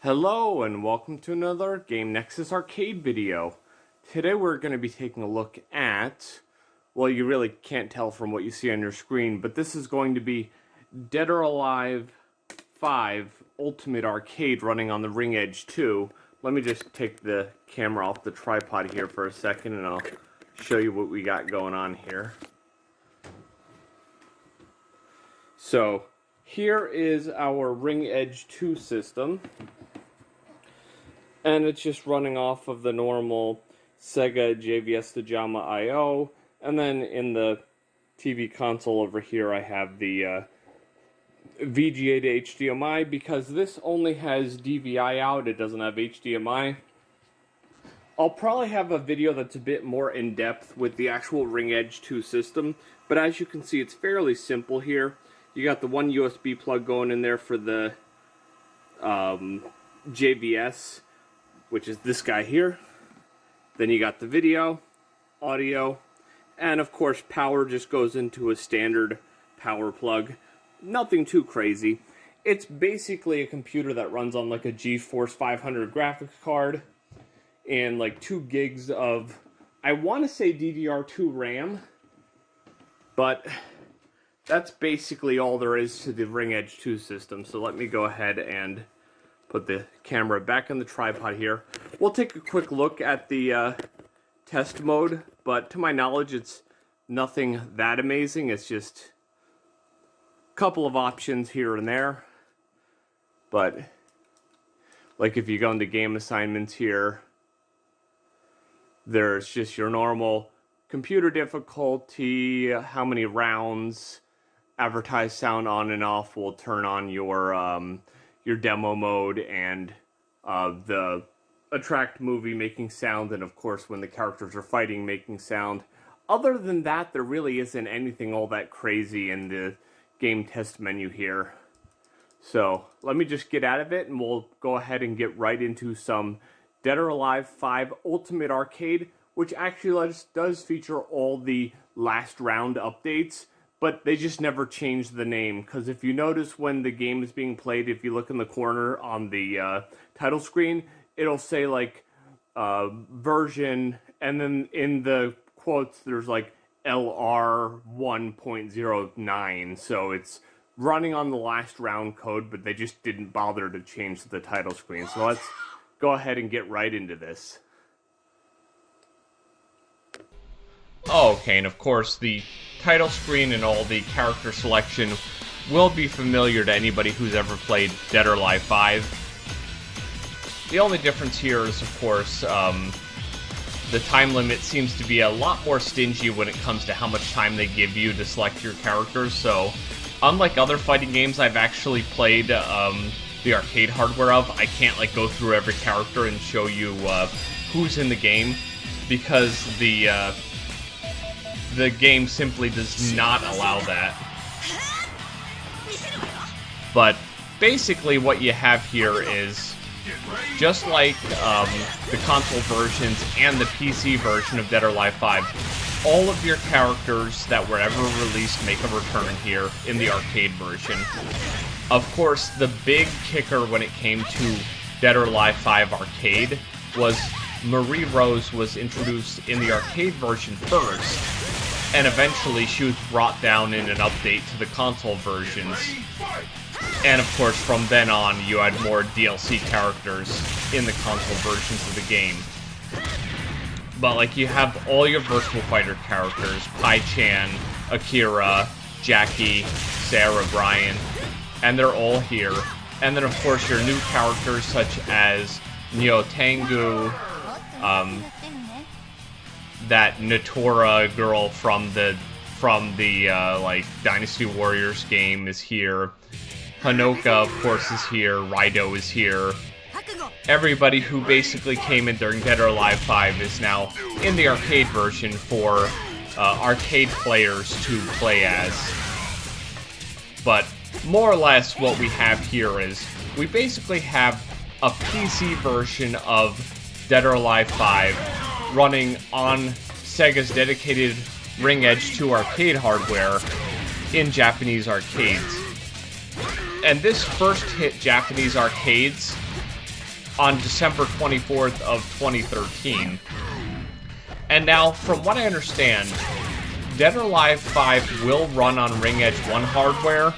Hello and welcome to another Game Nexus arcade video. Today we're going to be taking a look at, well, you really can't tell from what you see on your screen, but this is going to be Dead or Alive 5 Ultimate Arcade running on the Ringedge 2. Let me just take the camera off the tripod here for a second and I'll show you what we got going on here. So, here is our Ringedge 2 system. And it's just running off of the normal Sega GBDISK JAMA I/O. And then in the TV console over here I have the VGA to HDMI, because this only has DVI out, it doesn't have HDMI. I'll probably have a video that's a bit more in-depth with the actual Ringedge 2 system, but as you can see it's fairly simple here. You got the one USB plug going in there for the JBS, which is this guy here. Then you got the video, audio, and of course power just goes into a standard power plug. Nothing too crazy. It's basically a computer that runs on like a GeForce 500 graphics card and like 2 gigs of, I want to say DDR2 RAM, but that's basically all there is to the Ringedge 2 system. So let me go ahead and put the camera back on the tripod here. We'll take a quick look at the test mode, but to my knowledge it's nothing that amazing. It's just a couple of options here and there. But like if you go into game assignments here, there's just your normal computer difficulty, how many rounds, advertised sound on and off will turn on your demo mode, and the attract movie making sound, and of course when the characters are fighting making sound. Other than that, there really isn't anything all that crazy in the game test menu here. So let me just get out of it and we'll go ahead and get right into some Dead or Alive 5 Ultimate Arcade, which actually does feature all the last round updates, but they just never changed the name. Because if you notice when the game is being played, if you look in the corner on the title screen, it'll say like version, and then in the quotes there's like LR 1.09. So it's running on the last round code, but they just didn't bother to change the title screen. So let's go ahead and get right into this. Okay, and of course the title screen and all the character selection will be familiar to anybody who's ever played Dead or Alive 5. The only difference here is, of course, the time limit seems to be a lot more stingy when it comes to how much time they give you to select your characters. So, unlike other fighting games I've actually played the arcade hardware of, I can't like go through every character and show you who's in the game, because the game simply does not allow that. But basically what you have here is, just like the console versions and the PC version of Dead or Alive 5, all of your characters that were ever released make a return here in the arcade version. Of course, the big kicker when it came to Dead or Alive 5 Arcade was Marie Rose was introduced in the arcade version first, and eventually she was brought down in an update to the console versions. And of course, from then on, you had more DLC characters in the console versions of the game. But like, you have all your Virtual Fighter characters, Pai-Chan, Akira, Jackie, Sarah, Brian, and they're all here. And then of course your new characters such as Neo Tengu, that Natora girl from the like Dynasty Warriors game is here. Hanoka, of course, is here. Raido is here. Everybody who basically came in during Dead or Alive 5 is now in the arcade version for arcade players to play as. But more or less what we have here is, we basically have a PC version of Dead or Alive 5 running on Sega's dedicated Ringedge 2 arcade hardware in Japanese arcades. And this first hit Japanese arcades on December 24th of 2013. And now, from what I understand, Dead or Alive 5 will run on Ringedge 1 hardware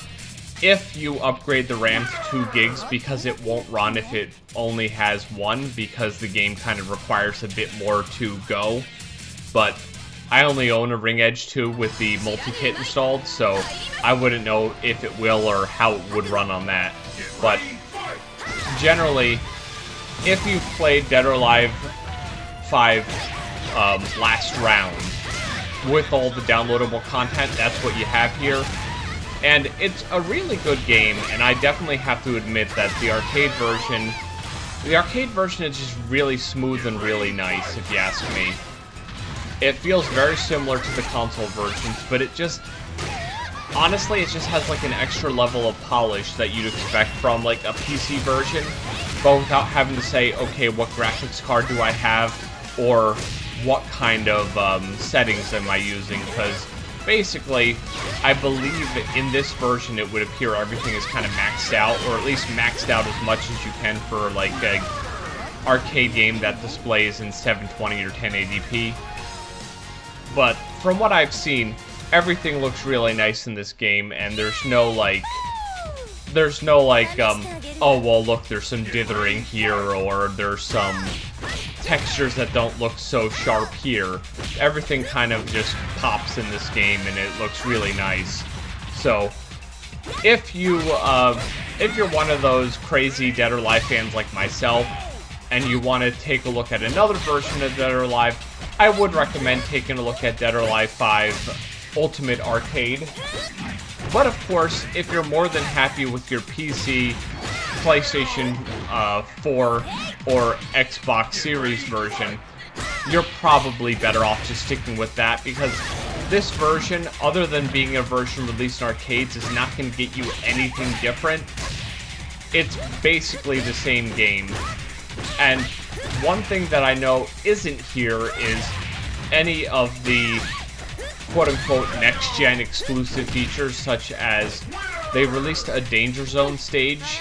if you upgrade the RAM to 2 gigs, because it won't run if it only has 1, because the game kind of requires a bit more to go. But I only own a Ringedge 2 with the multi-kit installed, so I wouldn't know if it will or how it would run on that. But generally, if you've played Dead or Alive 5 last round with all the downloadable content, that's what you have here. And it's a really good game, and I definitely have to admit that the arcade version is just really smooth and really nice, if you ask me. It feels very similar to the console versions, but it just, honestly, it just has like an extra level of polish that you'd expect from like a PC version, but without having to say, okay, what graphics card do I have, or what kind of settings am I using, because basically, I believe in this version it would appear everything is kind of maxed out, or at least maxed out as much as you can for like an arcade game that displays in 720 or 1080p. But from what I've seen, everything looks really nice in this game, and there's no like, oh well, look, there's some dithering here, or there's some textures that don't look so sharp here. Everything kind of just pops in this game, and it looks really nice. So, if you're one of those crazy Dead or Alive fans like myself, and you want to take a look at another version of Dead or Alive, I would recommend taking a look at Dead or Alive 5 Ultimate Arcade. But of course, if you're more than happy with your PC, PlayStation 4, or Xbox Series version, you're probably better off just sticking with that, because this version, other than being a version released in arcades, is not going to get you anything different. It's basically the same game. And one thing that I know isn't here is any of the quote-unquote next-gen exclusive features, such as they released a Danger Zone stage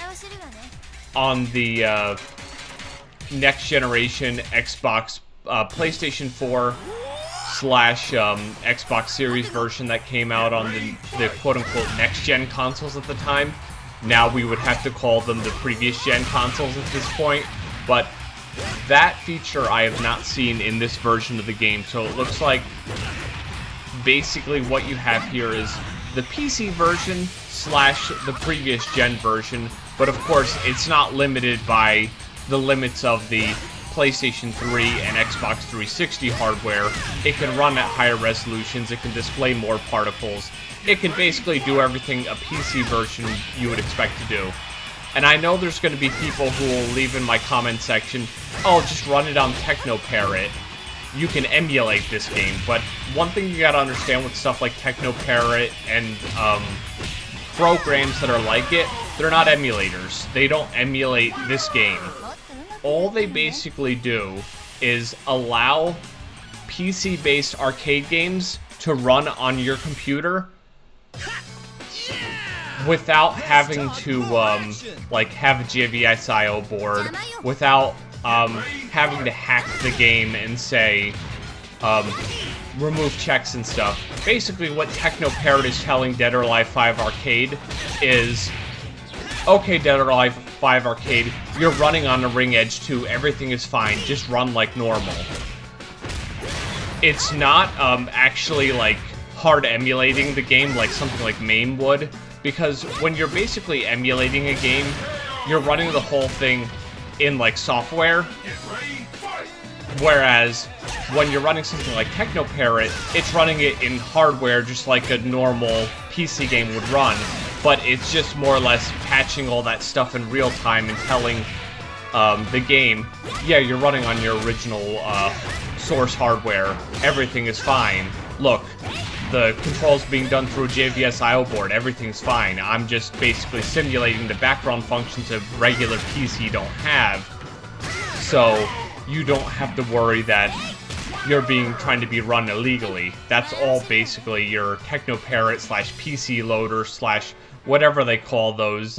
on the next-generation Xbox, PlayStation 4 / Xbox Series version that came out on the quote-unquote next-gen consoles at the time. Now we would have to call them the previous-gen consoles at this point, but that feature I have not seen in this version of the game, so it looks like basically what you have here is the PC version / the previous gen version, but of course it's not limited by the limits of the PlayStation 3 and Xbox 360 hardware. It can run at higher resolutions, it can display more particles, it can basically do everything a PC version you would expect to do. And I know there's going to be people who will leave in my comment section, oh, just run it on Technoparrot. You can emulate this game. But one thing you gotta understand with stuff like Technoparrot and programs that are like it, they're not emulators. They don't emulate this game. All they basically do is allow PC-based arcade games to run on your computer without having to like have a GBDISK board, without having to hack the game and say remove checks and stuff. Basically what Technoparrot is telling Dead or Alive 5 Arcade is, okay, Dead or Alive 5 Arcade, you're running on a Ringedge 2, everything is fine, just run like normal. It's not actually like hard emulating the game like something like MAME would, because when you're basically emulating a game, you're running the whole thing in like software, whereas when you're running something like Technoparrot, it's running it in hardware just like a normal PC game would run, but it's just more or less patching all that stuff in real time and telling the game, yeah, you're running on your original source hardware, everything is fine. Look, the controls being done through a GBDISK board, everything's fine. I'm just basically simulating the background functions a regular PC don't have, so you don't have to worry that you're trying to be run illegally. That's all basically your Technoparrot / PC loader / whatever they call those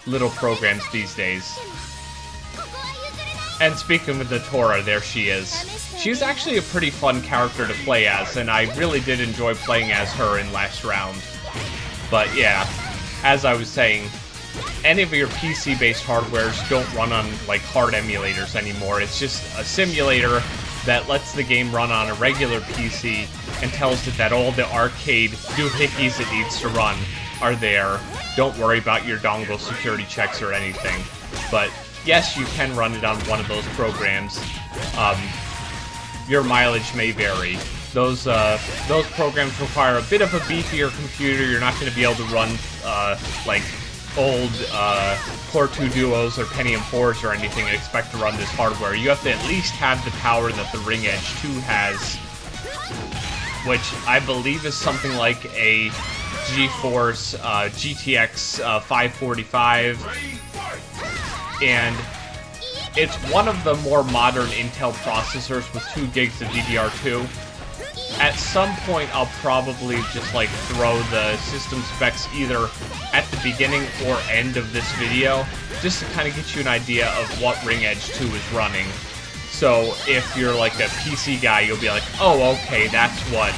little programs these days. And speaking of the Tora, there she is. She's actually a pretty fun character to play as, and I really did enjoy playing as her in last round. But yeah, as I was saying, any of your PC-based hardwares don't run on like hard emulators anymore. It's just a simulator that lets the game run on a regular PC and tells it that all the arcade doohickeys it needs to run are there. Don't worry about your dongle security checks or anything. But yes, you can run it on one of those programs. Your mileage may vary. Those programs require a bit of a beefier computer. You're not going to be able to run like old Core 2 Duos or Pentium 4s or anything and expect to run this hardware. You have to at least have the power that the Ringedge 2 has, which I believe is something like a GeForce GTX 545, and it's one of the more modern Intel processors with 2 gigs of DDR2. At some point, I'll probably just like throw the system specs either at the beginning or end of this video, just to kind of get you an idea of what Ringedge 2 is running. So if you're like a PC guy, you'll be like, oh, okay, that's what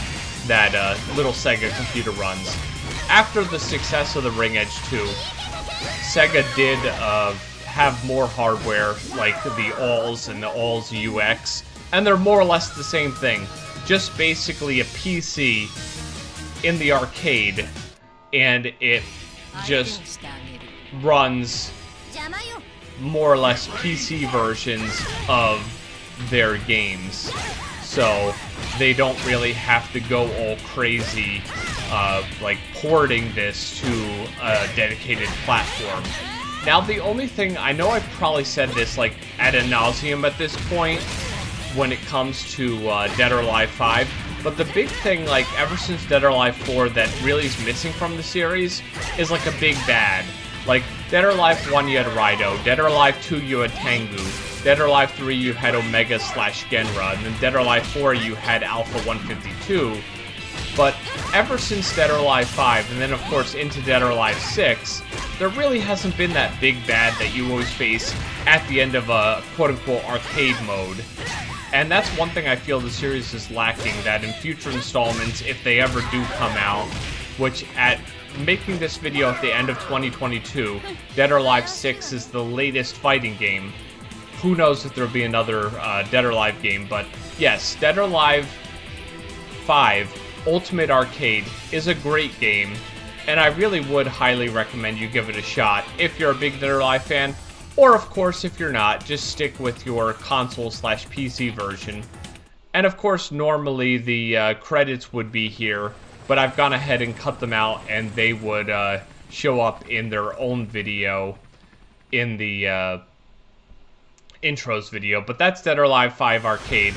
that little Sega computer runs. After the success of the Ringedge 2, Sega did have more hardware, like the ALS and the ALS UX, and they're more or less the same thing. Just basically a PC in the arcade, and it just runs more or less PC versions of their games. So they don't really have to go all crazy, like porting this to a dedicated platform. Now, the only thing, I know I've probably said this like ad nauseum at this point when it comes to Dead or Alive 5, but the big thing, like, ever since Dead or Alive 4 that really is missing from the series is like a big bad. Like, Dead or Alive 1 you had Raido, Dead or Alive 2 you had Tengu, Dead or Alive 3 you had Omega/Genra, and then Dead or Alive 4 you had Alpha 152. But ever since Dead or Alive 5, and then of course into Dead or Alive 6, there really hasn't been that big bad that you always face at the end of a quote-unquote arcade mode. And that's one thing I feel the series is lacking, that in future installments, if they ever do come out, which at making this video at the end of 2022, Dead or Alive 6 is the latest fighting game. Who knows if there'll be another Dead or Alive game, but yes, Dead or Alive 5 Ultimate Arcade is a great game, and I really would highly recommend you give it a shot if you're a big Dead or Alive fan. Or, of course, if you're not, just stick with your console/PC version. And, of course, normally the credits would be here, but I've gone ahead and cut them out, and they would show up in their own video in the intros video. But that's Dead or Alive 5 Arcade.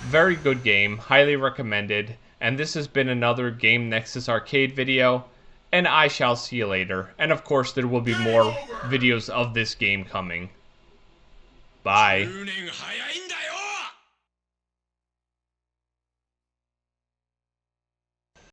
Very good game, highly recommended. And this has been another Game Nexus Arcade video. And I shall see you later. And of course, there will be more videos of this game coming. Bye.